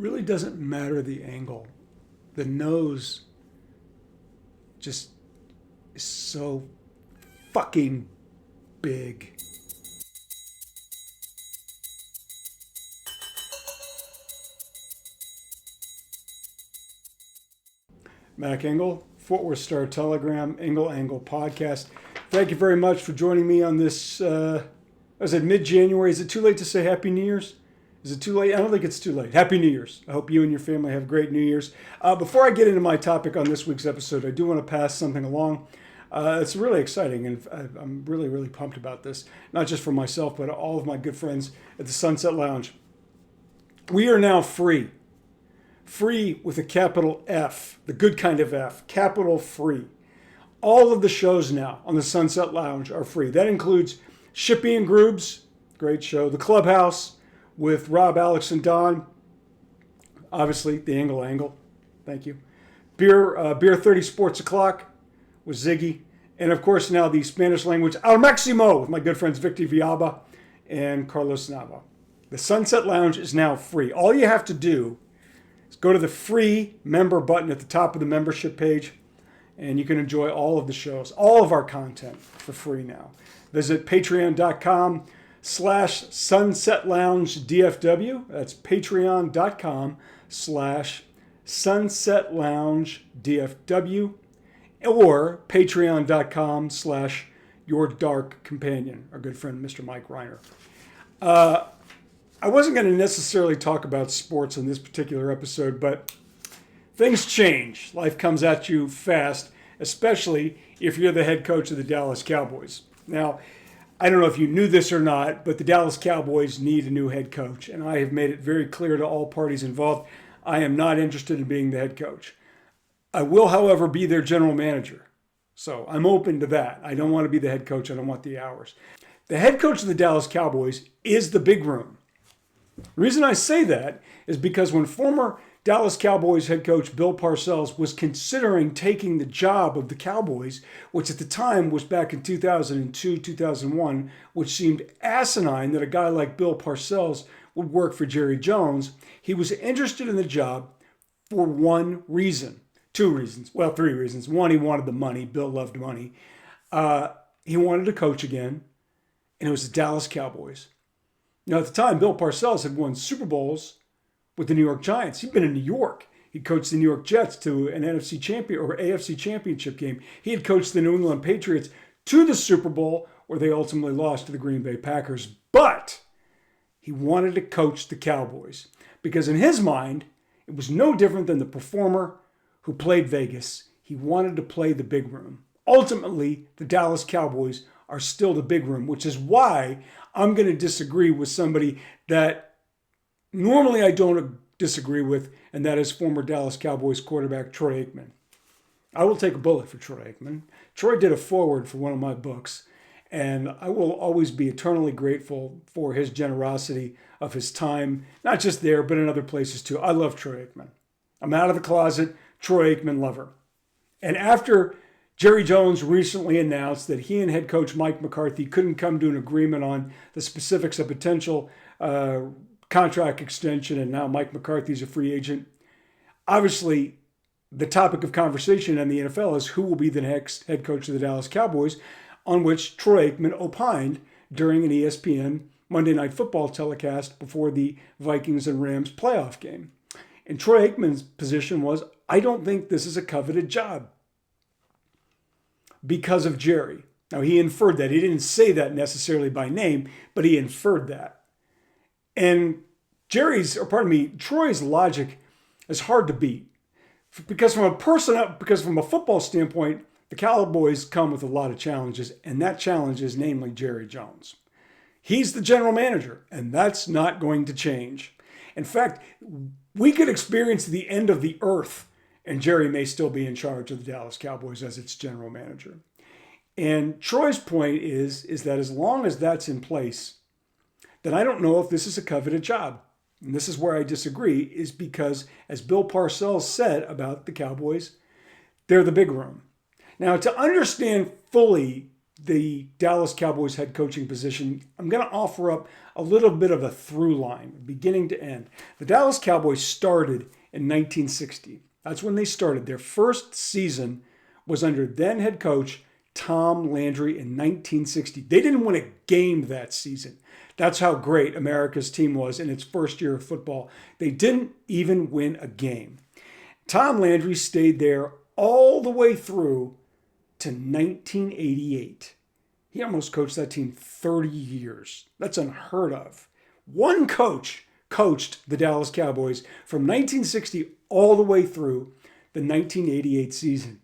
really doesn't matter the angle. The nose just is so fucking big. Mac Engel, Fort Worth Star Telegram, Engel Angle podcast. Thank you very much for joining me on this, mid-January. Is it too late to say Happy New Year's? Is it too late? I don't think it's too late. Happy New Year's. I hope you and your family have great New Year's. Before I get into my topic on this week's episode, I do want to pass something along. It's really exciting, and I'm really, really pumped about this. Not just for myself, but all of my good friends at the Sunset Lounge. We are now free. Free with a capital F, the good kind of F, capital free. All of the shows now on the Sunset Lounge are free. That includes Shippy and Groobs, great show. The Clubhouse with Rob, Alex, and Don. Obviously, the Engel Angle. Thank you. Beer 30 Sports O'Clock with Ziggy. And of course, now the Spanish language Al Maximo with my good friends Victor Viaba and Carlos Nava. The Sunset Lounge is now free. All you have to do is go to the free member button at the top of the membership page, and you can enjoy all of the shows, all of our content for free now. Visit patreon.com/SunsetLoungeDFW. That's patreon.com/SunsetLoungeDFW or patreon.com/YourDarkCompanion, our good friend, Mr. Mike Reiner. I wasn't going to necessarily talk about sports in this particular episode, but things change. Life comes at you fast, especially if you're the head coach of the Dallas Cowboys. Now, I don't know if you knew this or not, but the Dallas Cowboys need a new head coach, and I have made it very clear to all parties involved, I am not interested in being the head coach. I will, however, be their general manager. So I'm open to that. I don't want to be the head coach. I don't want the hours. The head coach of the Dallas Cowboys is the big room. The reason I say that is because when former Dallas Cowboys head coach Bill Parcells was considering taking the job of the Cowboys, which at the time was back in 2002, 2001, which seemed asinine that a guy like Bill Parcells would work for Jerry Jones, he was interested in the job for one reason. Two reasons. Well, three reasons. One, he wanted the money. Bill loved money. He wanted to coach again, and it was the Dallas Cowboys. Now, at the time, Bill Parcells had won Super Bowls with the New York Giants. He'd been in New York. He coached the New York Jets to an NFC champion or AFC championship game. He had coached the New England Patriots to the Super Bowl, where they ultimately lost to the Green Bay Packers. But he wanted to coach the Cowboys because in his mind, it was no different than the performer who played Vegas. He wanted to play the big room. Ultimately, the Dallas Cowboys are still the big room, which is why I'm going to disagree with somebody that normally I don't disagree with, and that is former Dallas Cowboys quarterback Troy Aikman. I will take a bullet for Troy Aikman. Troy did a foreword for one of my books, and I will always be eternally grateful for his generosity of his time, not just there, but in other places too. I love Troy Aikman. I'm out of the closet, Troy Aikman lover. And after Jerry Jones recently announced that he and head coach Mike McCarthy couldn't come to an agreement on the specifics of potential contract extension, and now Mike McCarthy's a free agent. Obviously, the topic of conversation in the NFL is who will be the next head coach of the Dallas Cowboys, on which Troy Aikman opined during an ESPN Monday Night Football telecast before the Vikings and Rams playoff game. And Troy Aikman's position was, I don't think this is a coveted job because of Jerry. Now, he inferred that. He didn't say that necessarily by name, but he inferred that. And Troy's logic is hard to beat. Because from a football standpoint, the Cowboys come with a lot of challenges, and that challenge is namely Jerry Jones. He's the general manager, and that's not going to change. In fact, we could experience the end of the earth, and Jerry may still be in charge of the Dallas Cowboys as its general manager. And Troy's point is that as long as that's in place, then I don't know if this is a coveted job. And this is where I disagree, is because, as Bill Parcells said about the Cowboys, they're the big room. Now, to understand fully the Dallas Cowboys head coaching position, I'm going to offer up a little bit of a through line, beginning to end. The Dallas Cowboys started in 1960. That's when they started. Their first season was under then head coach Tom Landry in 1960. They didn't win a game that season. That's how great America's team was in its first year of football. They didn't even win a game. Tom Landry stayed there all the way through to 1988. He almost coached that team 30 years. That's unheard of. One coach coached the Dallas Cowboys from 1960 all the way through the 1988 season.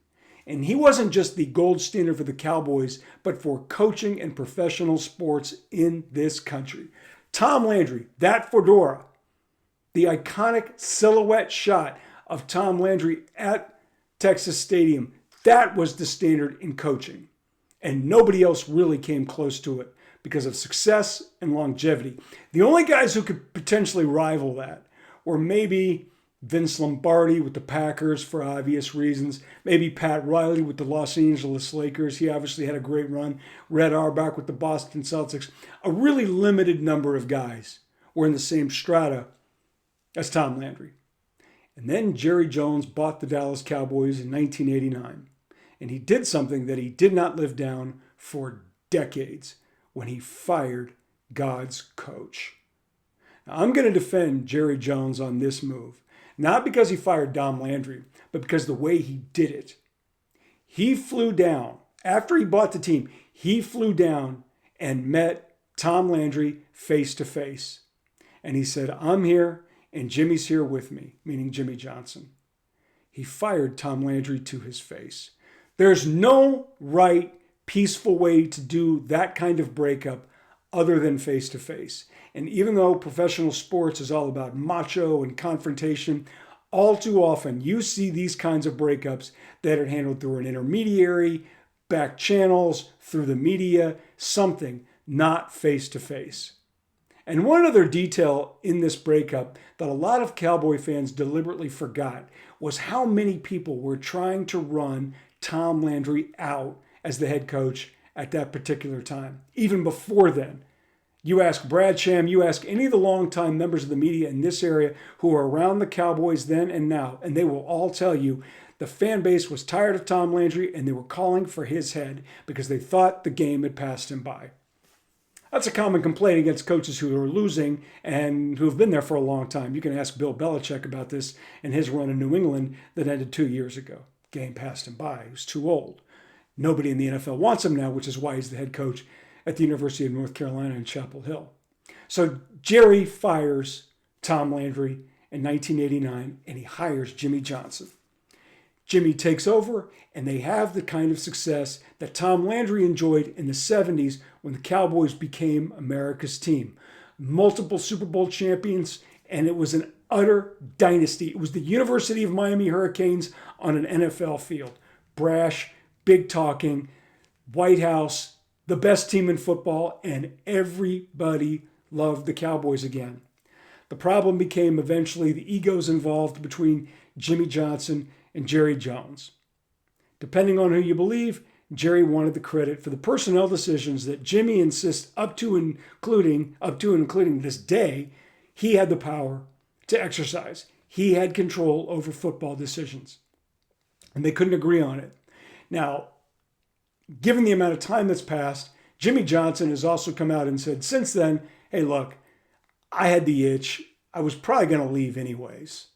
And he wasn't just the gold standard for the Cowboys, but for coaching and professional sports in this country. Tom Landry, that fedora, the iconic silhouette shot of Tom Landry at Texas Stadium, that was the standard in coaching. And nobody else really came close to it because of success and longevity. The only guys who could potentially rival that were maybe Vince Lombardi with the Packers for obvious reasons, maybe Pat Riley with the Los Angeles Lakers. He obviously had a great run. Red Auerbach with the Boston Celtics. A really limited number of guys were in the same strata as Tom Landry. And then Jerry Jones bought the Dallas Cowboys in 1989. And he did something that he did not live down for decades when he fired God's coach. Now, I'm going to defend Jerry Jones on this move, not because he fired Tom Landry, but because the way he did it. He flew down, after he bought the team, he flew down and met Tom Landry face to face. And he said, I'm here and Jimmy's here with me, meaning Jimmy Johnson. He fired Tom Landry to his face. There's no right, peaceful way to do that kind of breakup other than face-to-face. And even though professional sports is all about macho and confrontation, all too often you see these kinds of breakups that are handled through an intermediary, back channels, through the media, something, not face-to-face. And one other detail in this breakup that a lot of Cowboy fans deliberately forgot was how many people were trying to run Tom Landry out as the head coach at that particular time. Even before then, you ask Brad Sham, you ask any of the longtime members of the media in this area who are around the Cowboys then and now, and they will all tell you the fan base was tired of Tom Landry and they were calling for his head because they thought the game had passed him by. That's a common complaint against coaches who are losing and who have been there for a long time. You can ask Bill Belichick about this and his run in New England that ended 2 years ago. Game passed him by. He was too old. Nobody in the NFL wants him now, which is why he's the head coach at the University of North Carolina in Chapel Hill. So Jerry fires Tom Landry in 1989 and he hires Jimmy Johnson. Jimmy takes over and they have the kind of success that Tom Landry enjoyed in the 70s when the Cowboys became America's team. Multiple Super Bowl champions, and it was an utter dynasty. It was the University of Miami Hurricanes on an NFL field. Brash, big talking, White House, the best team in football, and everybody loved the Cowboys again. The problem became eventually the egos involved between Jimmy Johnson and Jerry Jones. Depending on who you believe, Jerry wanted the credit for the personnel decisions that Jimmy insists up to and including this day, he had the power to exercise. He had control over football decisions. And they couldn't agree on it. Now, given the amount of time that's passed, Jimmy Johnson has also come out and said since then, hey, look, I had the itch. I was probably going to leave anyways.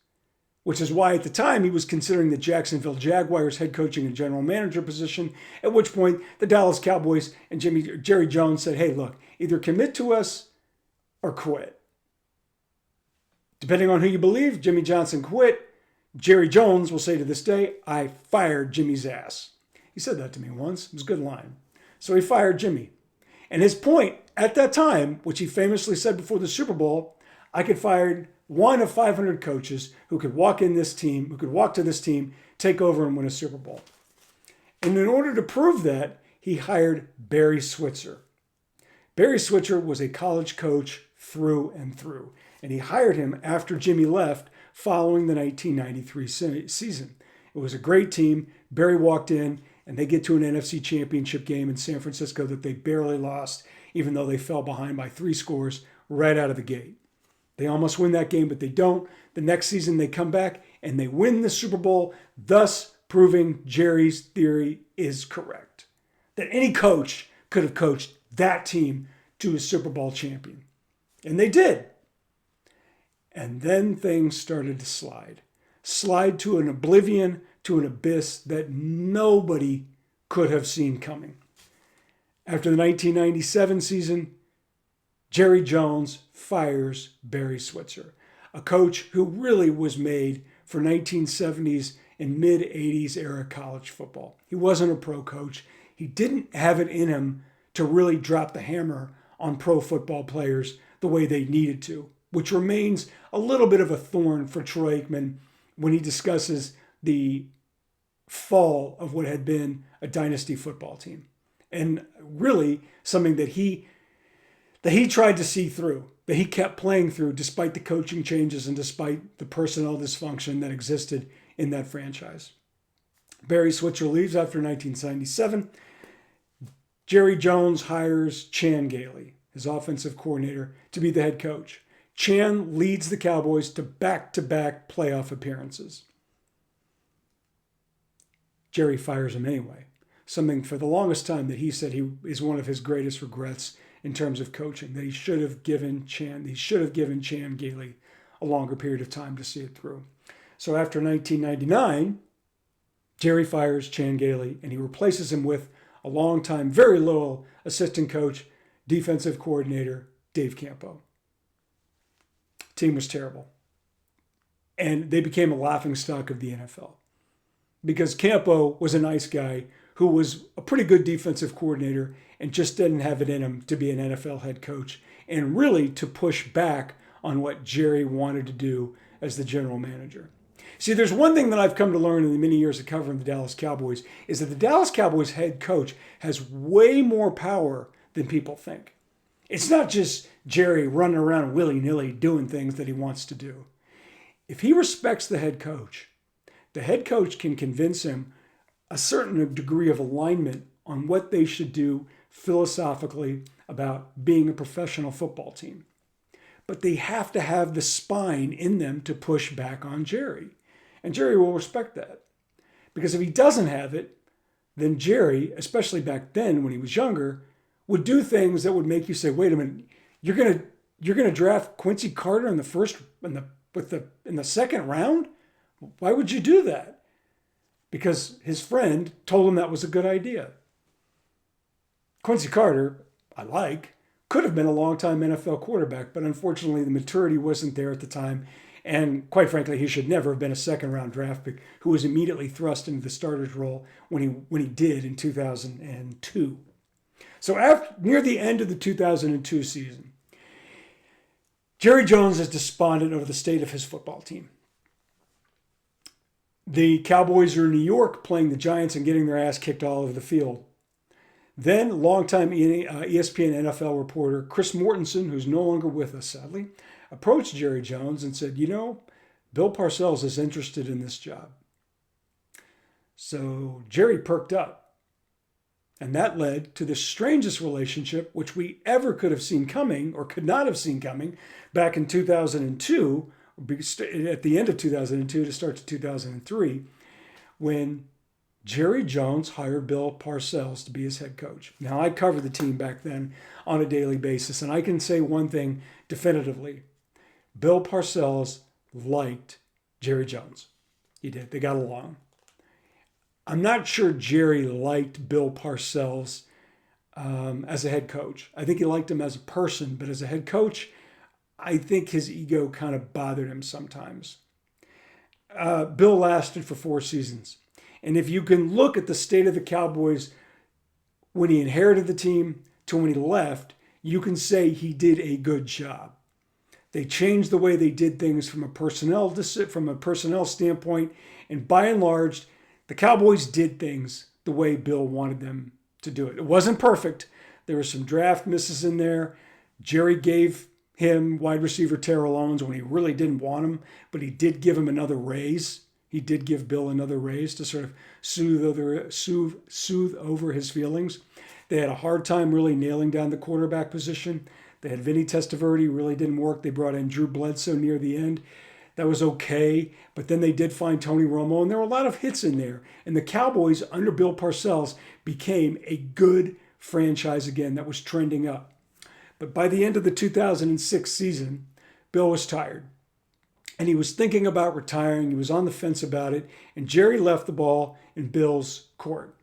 Which is why at the time he was considering the Jacksonville Jaguars head coaching and general manager position, at which point the Dallas Cowboys and Jerry Jones said, hey, look, either commit to us or quit. Depending on who you believe, Jimmy Johnson quit. Jerry Jones will say to this day, I fired Jimmy's ass. He said that to me once. It was a good line. So he fired Jimmy. And his point at that time, which he famously said before the Super Bowl, I could fire one of 500 coaches who could walk to this team, take over and win a Super Bowl. And in order to prove that, he hired Barry Switzer. Barry Switzer was a college coach through and through. And he hired him after Jimmy left following the 1993 season. It was a great team. Barry walked in and they get to an NFC championship game in San Francisco that they barely lost, even though they fell behind by 3 scores right out of the gate. They almost win that game, but they don't. The next season they come back and they win the Super Bowl, thus proving Jerry's theory is correct. That any coach could have coached that team to a Super Bowl champion. And they did. And then things started to slide to an oblivion, to an abyss that nobody could have seen coming. After the 1997 season, Jerry Jones fires Barry Switzer, a coach who really was made for 1970s and mid-80s era college football. He wasn't a pro coach. He didn't have it in him to really drop the hammer on pro football players the way they needed to, which remains a little bit of a thorn for Troy Aikman when he discusses the fall of what had been a dynasty football team. And really something that he tried to see through, that he kept playing through despite the coaching changes and despite the personnel dysfunction that existed in that franchise. Barry Switzer leaves after 1977. Jerry Jones hires Chan Gailey, his offensive coordinator, to be the head coach. Chan leads the Cowboys to back-to-back playoff appearances. Jerry fires him anyway, something for the longest time that he said he is one of his greatest regrets in terms of coaching, that he should have given Chan Gailey a longer period of time to see it through. So after 1999, Jerry fires Chan Gailey and he replaces him with a longtime, very loyal assistant coach, defensive coordinator, Dave Campo. Team was terrible. And they became a laughingstock of the NFL. Because Campo was a nice guy who was a pretty good defensive coordinator and just didn't have it in him to be an NFL head coach and really to push back on what Jerry wanted to do as the general manager. See, there's one thing that I've come to learn in the many years of covering the Dallas Cowboys is that the Dallas Cowboys head coach has way more power than people think. It's not just Jerry running around willy-nilly doing things that he wants to do. If he respects the head coach can convince him a certain degree of alignment on what they should do philosophically about being a professional football team. But they have to have the spine in them to push back on Jerry. And Jerry will respect that. Because if he doesn't have it, then Jerry, especially back then when he was younger, would do things that would make you say, wait a minute, you're gonna draft Quincy Carter in the second round? Why would you do that? Because his friend told him that was a good idea. Quincy Carter, could have been a long-time NFL quarterback, but unfortunately the maturity wasn't there at the time. And quite frankly, he should never have been a second-round draft pick who was immediately thrust into the starter's role when he did in 2002. So near the end of the 2002 season, Jerry Jones is despondent over the state of his football team. The Cowboys are in New York playing the Giants and getting their ass kicked all over the field. Then longtime ESPN NFL reporter Chris Mortensen, who's no longer with us sadly, approached Jerry Jones and said, Bill Parcells is interested in this job. So Jerry perked up. And that led to the strangest relationship which we ever could have seen coming or could not have seen coming back in 2002, at the end of 2002 to start to 2003, when Jerry Jones hired Bill Parcells to be his head coach. Now, I covered the team back then on a daily basis, and I can say one thing definitively. Bill Parcells liked Jerry Jones. He did. They got along. I'm not sure Jerry liked Bill Parcells as a head coach. I think he liked him as a person, but as a head coach, I think his ego kind of bothered him sometimes. Bill lasted for 4 seasons. And if you can look at the state of the Cowboys when he inherited the team to when he left, you can say he did a good job. They changed the way they did things from a personnel standpoint, and by and large, the Cowboys did things the way Bill wanted them to do it. It wasn't perfect. There were some draft misses in there. Jerry gave him wide receiver Terrell Owens when he really didn't want him, but he did give him another raise He did give Bill another raise to sort of soothe over his feelings. They had a hard time really nailing down the quarterback position. They had Vinny Testaverde, really didn't work. They brought in Drew Bledsoe near the end. That was okay, but then they did find Tony Romo, and there were a lot of hits in there. And the Cowboys, under Bill Parcells, became a good franchise again that was trending up. But by the end of the 2006 season, Bill was tired. And he was thinking about retiring. He was on the fence about it. And Jerry left the ball in Bill's court.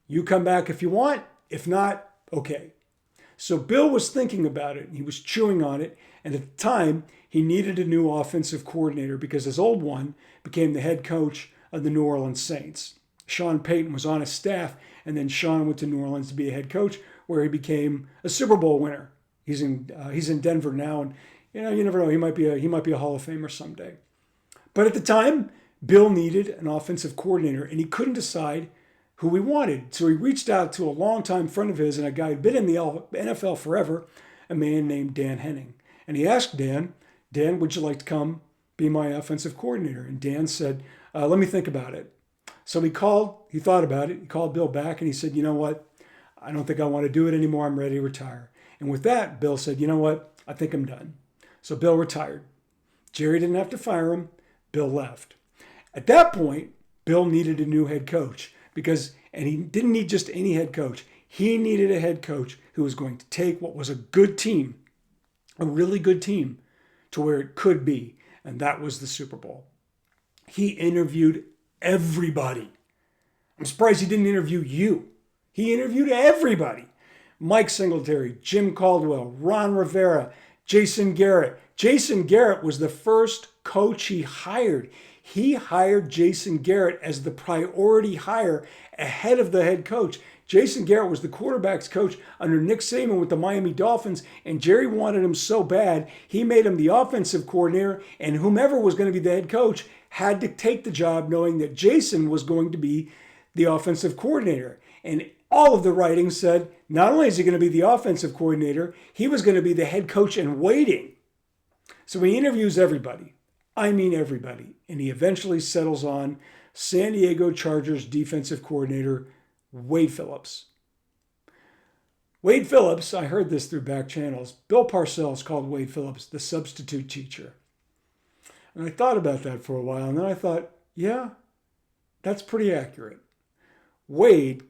You come back if you want. If not, okay. So Bill was thinking about it. He was chewing on it. And at the time, he needed a new offensive coordinator because his old one became the head coach of the New Orleans Saints. Sean Payton was on his staff. And then Sean went to New Orleans to be a head coach, where he became a Super Bowl winner. He's in Denver now, and you never know. He might be a Hall of Famer someday. But at the time, Bill needed an offensive coordinator, and he couldn't decide who he wanted. So he reached out to a longtime friend of his and a guy who'd been in the NFL forever, a man named Dan Henning. And he asked Dan, would you like to come be my offensive coordinator? And Dan said, let me think about it. So he thought about it. He called Bill back and he said, you know what? I don't think I want to do it anymore. I'm ready to retire. And with that, Bill said, you know what? I think I'm done. So Bill retired. Jerry didn't have to fire him. Bill left. At that point, Bill needed a new head coach and he didn't need just any head coach. He needed a head coach who was going to take what was a good team, a really good team, to where it could be. And that was the Super Bowl. He interviewed everybody. I'm surprised he didn't interview you. He interviewed everybody. Mike Singletary, Jim Caldwell, Ron Rivera, Jason Garrett. Jason Garrett was the first coach he hired. He hired Jason Garrett as the priority hire ahead of the head coach. Jason Garrett was the quarterback's coach under Nick Saban with the Miami Dolphins, and Jerry wanted him so bad, he made him the offensive coordinator, and whomever was going to be the head coach had to take the job knowing that Jason was going to be the offensive coordinator. And all of the writing said, not only is he going to be the offensive coordinator, he was going to be the head coach in waiting. So he interviews everybody. I mean everybody. And he eventually settles on San Diego Chargers defensive coordinator, Wade Phillips. Wade Phillips, I heard this through back channels, Bill Parcells called Wade Phillips the substitute teacher. And I thought about that for a while, and then I thought, yeah, that's pretty accurate. Wade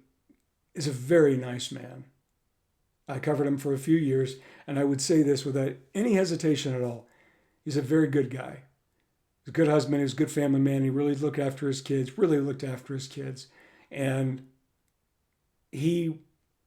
is a very nice man. I covered him for a few years, and I would say this without any hesitation at all. He's a very good guy. He's a good husband. He was a good family man. He really looked after his kids, And he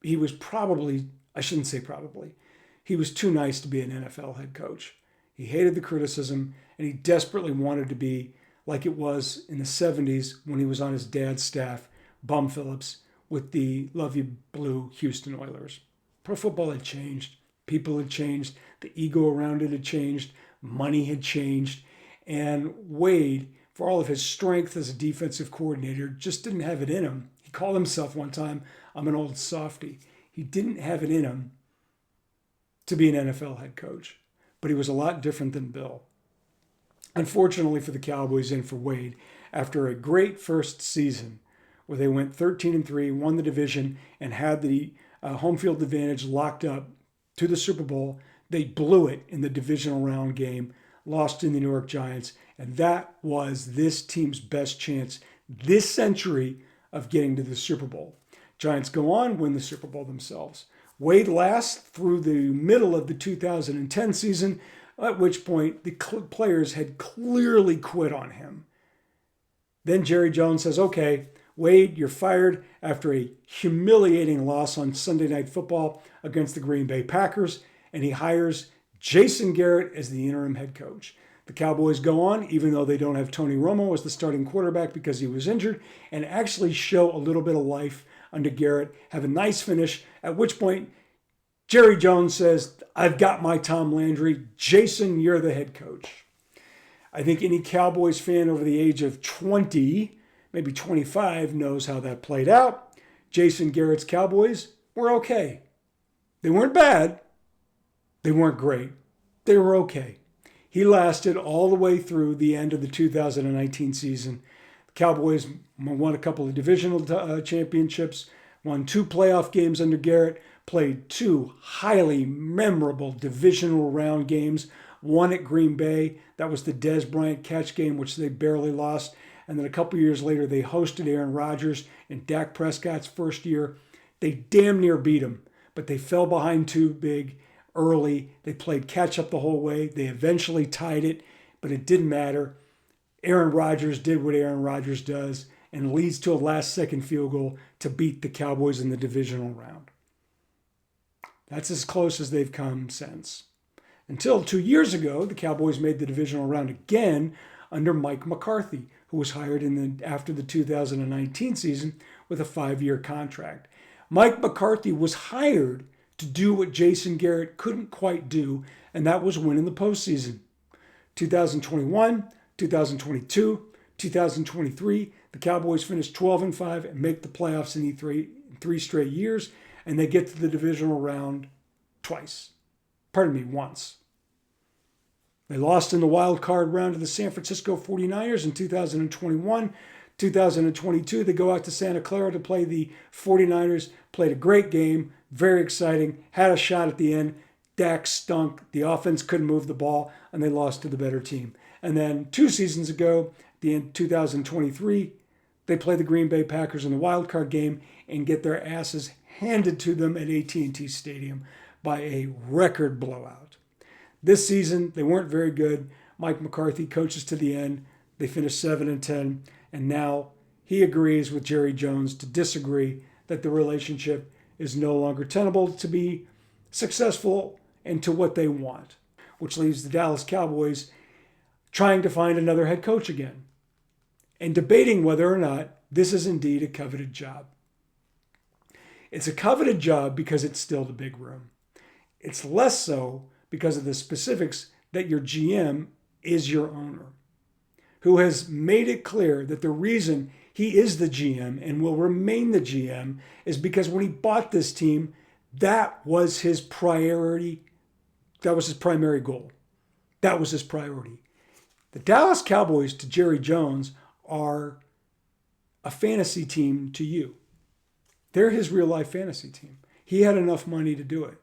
was probably, I shouldn't say probably, he was too nice to be an NFL head coach. He hated the criticism, and he desperately wanted to be like it was in the 70s when he was on his dad's staff, Bum Phillips, with the Love You Blue Houston Oilers. Pro football had changed. People had changed. The ego around it had changed. Money had changed. And Wade, for all of his strength as a defensive coordinator, just didn't have it in him. He called himself one time, I'm an old softy. He didn't have it in him to be an NFL head coach. But he was a lot different than Bill. Unfortunately for the Cowboys and for Wade, after a great first season where they went 13-3, won the division, and had the home field advantage locked up to the Super Bowl, they blew it in the divisional round game, lost to the New York Giants, and that was this team's best chance this century of getting to the Super Bowl. Giants go on, win the Super Bowl themselves. Wade lasts through the middle of the 2010 season, at which point the players had clearly quit on him. Then Jerry Jones says, okay, Wade, you're fired after a humiliating loss on Sunday Night Football against the Green Bay Packers, and he hires Jason Garrett as the interim head coach. The Cowboys go on, even though they don't have Tony Romo as the starting quarterback because he was injured, and actually show a little bit of life under Garrett, have a nice finish, at which point Jerry Jones says, I've got my Tom Landry. Jason, you're the head coach. I think any Cowboys fan over the age of 20, maybe 25, knows how that played out. Jason Garrett's Cowboys were okay. They weren't bad. They weren't great. They were okay. He lasted all the way through the end of the 2019 season. The Cowboys won a couple of divisional championships, won 2 playoff games under Garrett, played 2 highly memorable divisional round games, one at Green Bay. That was the Dez Bryant catch game, which they barely lost. And then a couple years later, they hosted Aaron Rodgers in Dak Prescott's first year. They damn near beat him, but they fell behind too big early. They played catch up the whole way. They eventually tied it, but it didn't matter. Aaron Rodgers did what Aaron Rodgers does and leads to a last-second field goal to beat the Cowboys in the divisional round. That's as close as they've come since. Until 2 years ago, the Cowboys made the divisional round again under Mike McCarthy, who was hired after the 2019 season with a 5-year contract. Mike McCarthy was hired to do what Jason Garrett couldn't quite do, and that was win in the postseason. 2021, 2022, 2023, the Cowboys finished 12-5 and make the playoffs in three straight years, and they get to the divisional round once. They lost in the wild card round to the San Francisco 49ers in 2021. 2022, they go out to Santa Clara to play the 49ers, played a great game, very exciting, had a shot at the end. Dak stunk. The offense couldn't move the ball, and they lost to the better team. And then 2 seasons ago, in 2023, they play the Green Bay Packers in the wild card game and get their asses handed to them at AT&T Stadium by a record blowout. This season, they weren't very good. Mike McCarthy coaches to the end. They finished 7-10, and now he agrees with Jerry Jones to disagree that the relationship is no longer tenable to be successful and to what they want, which leaves the Dallas Cowboys trying to find another head coach again and debating whether or not this is indeed a coveted job. It's a coveted job because it's still the big room. It's less so because of the specifics that your GM is your owner, who has made it clear that the reason he is the GM and will remain the GM is because when he bought this team, that was his priority. That was his primary goal. That was his priority. The Dallas Cowboys, to Jerry Jones, are a fantasy team to you. They're his real-life fantasy team. He had enough money to do it.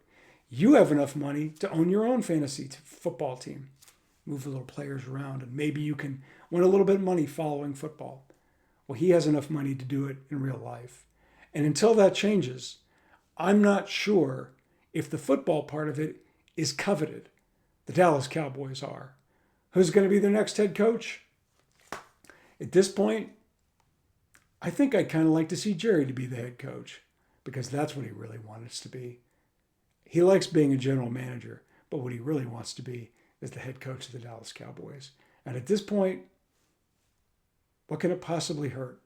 You have enough money to own your own fantasy football team. Move the little players around, and maybe you can win a little bit of money following football. Well, he has enough money to do it in real life. And until that changes, I'm not sure if the football part of it is coveted. The Dallas Cowboys are. Who's going to be their next head coach? At this point, I think I'd kind of like to see Jerry to be the head coach because that's what he really wants to be. He likes being a general manager, but what he really wants to be is the head coach of the Dallas Cowboys. And at this point, what can it possibly hurt?